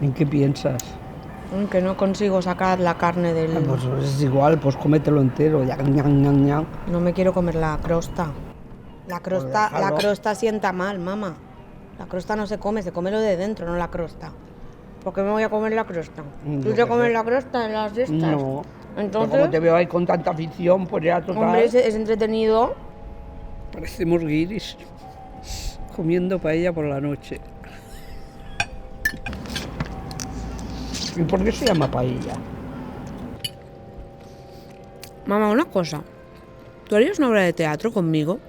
¿En qué piensas? Que no consigo sacar la carne del... Pues es igual, pues cómetelo entero. Ya, ñan, ñan, ñan. No me quiero comer la crosta. La déjalo. crosta sienta mal, mamá. La crosta no se come lo de dentro, no la crosta. ¿Por qué me voy a comer la crosta? ¿Tú te comes la crosta en las de estas? No. Pero Entonces, como te veo ahí con tanta afición, pues ya total. hombre, es entretenido. Parecemos guiris comiendo paella por la noche. ¿Y por qué se llama paella? Mamá, una cosa. ¿Tú harías una obra de teatro conmigo?